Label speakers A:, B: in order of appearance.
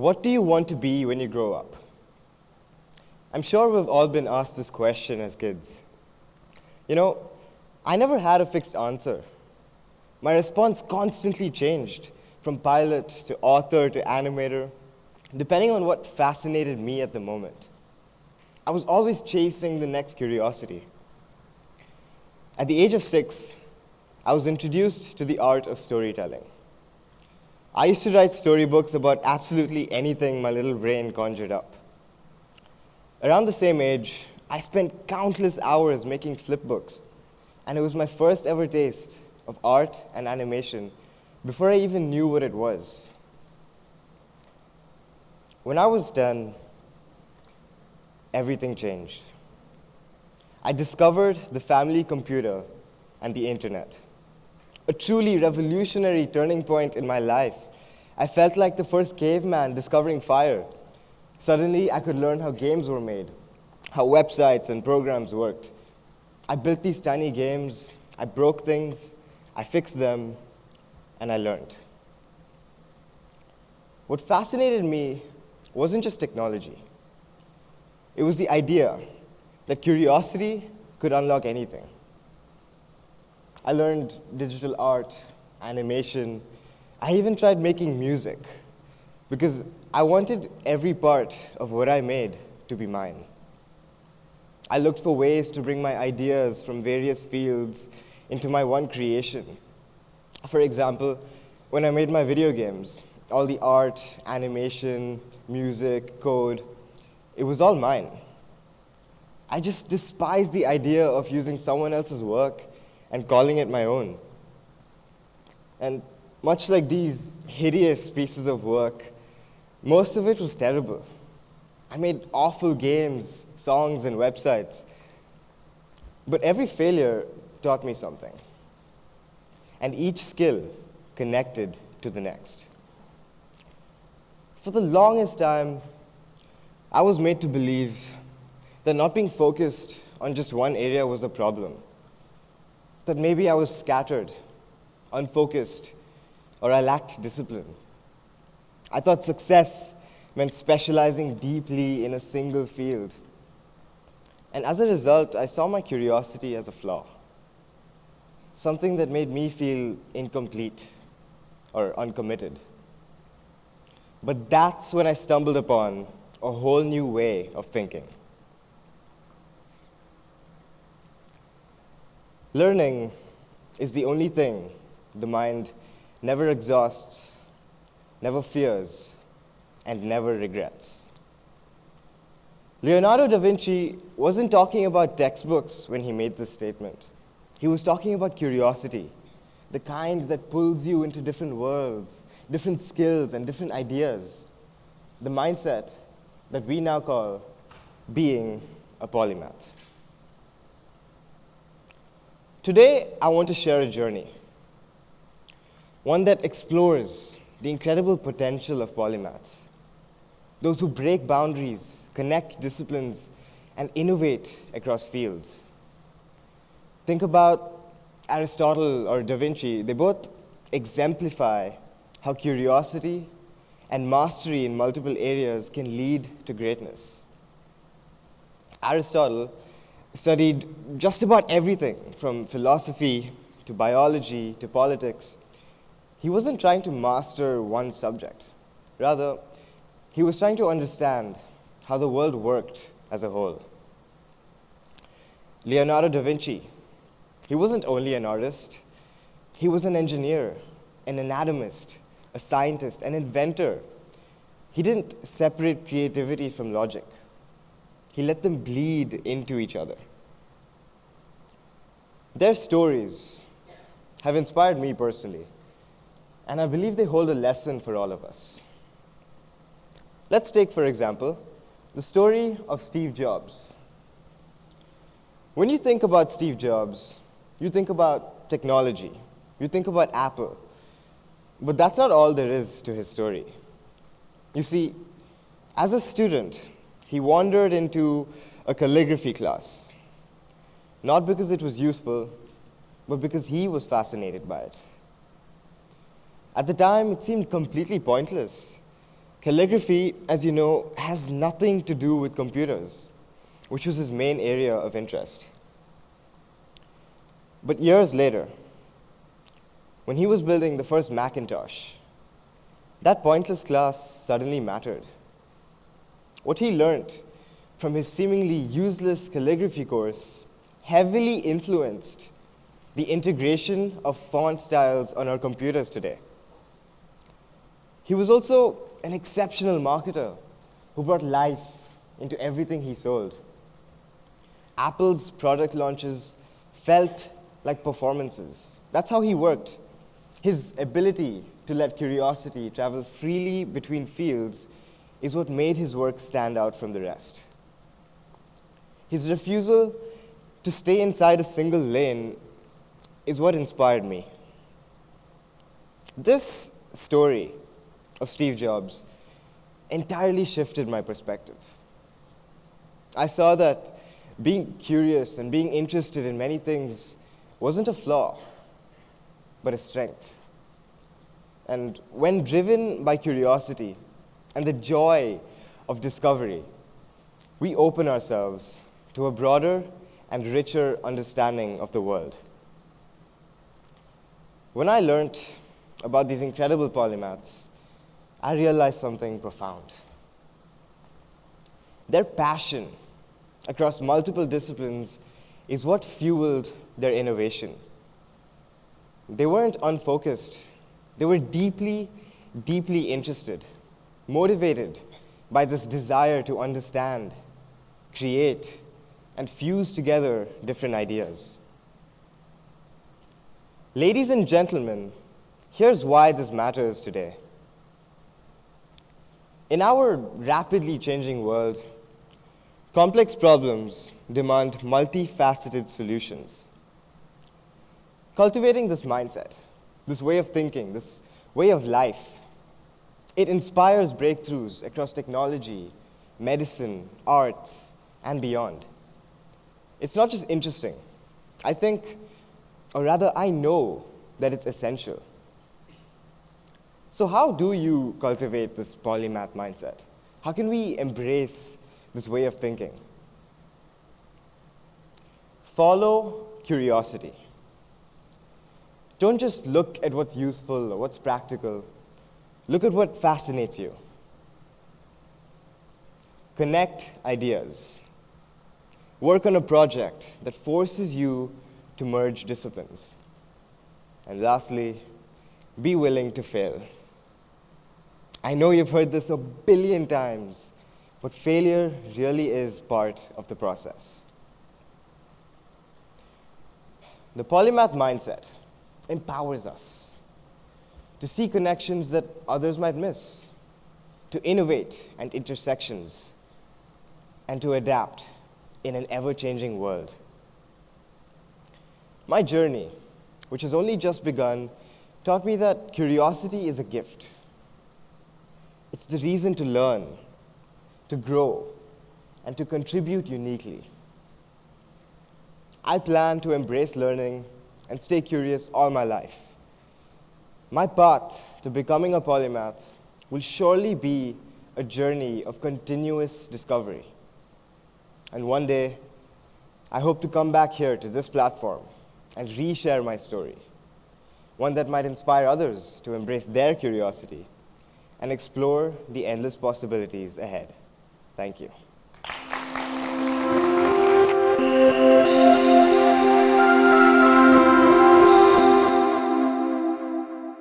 A: What do you want to be when you grow up? I'm sure we've all been asked this question as kids. I never had a fixed answer. My response constantly changed, from pilot to author to animator, depending on what fascinated me at the moment. I was always chasing the next curiosity. At the age of 6, I was introduced to the art of storytelling. I used to write storybooks about absolutely anything my little brain conjured up. Around the same age, I spent countless hours making flipbooks, and it was my first ever taste of art and animation before I even knew what it was. When I was 10, everything changed. I discovered the family computer and the internet. A truly revolutionary turning point in my life. I felt like the first caveman discovering fire. Suddenly, I could learn how games were made, how websites and programs worked. I built these tiny games, I broke things, I fixed them, and I learned. What fascinated me wasn't just technology. It was the idea that curiosity could unlock anything. I learned digital art, animation. I even tried making music because I wanted every part of what I made to be mine. I looked for ways to bring my ideas from various fields into my one creation. For example, when I made my video games, all the art, animation, music, code, it was all mine. I just despised the idea of using someone else's work and calling it my own. And much like these hideous pieces of work, most of it was terrible. I made awful games, songs, and websites. But every failure taught me something. And each skill connected to the next. For the longest time, I was made to believe that not being focused on just one area was a problem. That maybe I was scattered, unfocused, or I lacked discipline. I thought success meant specializing deeply in a single field. And as a result, I saw my curiosity as a flaw, something that made me feel incomplete or uncommitted. But that's when I stumbled upon a whole new way of thinking. Learning is the only thing the mind never exhausts, never fears, and never regrets. Leonardo da Vinci wasn't talking about textbooks when he made this statement. He was talking about curiosity, the kind that pulls you into different worlds, different skills, and different ideas. The mindset that we now call being a polymath. Today, I want to share a journey, one that explores the incredible potential of polymaths, those who break boundaries, connect disciplines, and innovate across fields. Think about Aristotle or Da Vinci. They both exemplify how curiosity and mastery in multiple areas can lead to greatness. Aristotle studied just about everything from philosophy to biology to politics. He wasn't trying to master one subject. Rather, he was trying to understand how the world worked as a whole. Leonardo da Vinci, he wasn't only an artist. He was an engineer, an anatomist, a scientist, an inventor. He didn't separate creativity from logic. He let them bleed into each other. Their stories have inspired me personally, and I believe they hold a lesson for all of us. Let's take, for example, the story of Steve Jobs. When you think about Steve Jobs, you think about technology, you think about Apple, but that's not all there is to his story. You see, as a student, he wandered into a calligraphy class, not because it was useful, but because he was fascinated by it. At the time, it seemed completely pointless. Calligraphy, as you know, has nothing to do with computers, which was his main area of interest. But years later, when he was building the first Macintosh, that pointless class suddenly mattered. What he learned from his seemingly useless calligraphy course heavily influenced the integration of font styles on our computers today. He was also an exceptional marketer who brought life into everything he sold. Apple's product launches felt like performances. That's how he worked. His ability to let curiosity travel freely between fields is what made his work stand out from the rest. His refusal to stay inside a single lane is what inspired me. This story of Steve Jobs entirely shifted my perspective. I saw that being curious and being interested in many things wasn't a flaw, but a strength. And when driven by curiosity and the joy of discovery, we open ourselves to a broader and richer understanding of the world. When I learned about these incredible polymaths, I realized something profound. Their passion across multiple disciplines is what fueled their innovation. They weren't unfocused. They were deeply, deeply interested, motivated by this desire to understand, create, and fuse together different ideas. Ladies and gentlemen, here's why this matters today. In our rapidly changing world, complex problems demand multifaceted solutions. Cultivating this mindset, this way of thinking, this way of life, it inspires breakthroughs across technology, medicine, arts, and beyond. It's not just interesting. I think, or rather, I know that it's essential. So how do you cultivate this polymath mindset? How can we embrace this way of thinking? Follow curiosity. Don't just look at what's useful or what's practical. Look at what fascinates you. Connect ideas. Work on a project that forces you to merge disciplines. And lastly, be willing to fail. I know you've heard this a billion times, but failure really is part of the process. The polymath mindset empowers us to see connections that others might miss, to innovate at intersections, and to adapt in an ever-changing world. My journey, which has only just begun, taught me that curiosity is a gift. It's the reason to learn, to grow, and to contribute uniquely. I plan to embrace learning and stay curious all my life. My path to becoming a polymath will surely be a journey of continuous discovery. And one day, I hope to come back here to this platform and reshare my story, one that might inspire others to embrace their curiosity and explore the endless possibilities ahead. Thank you.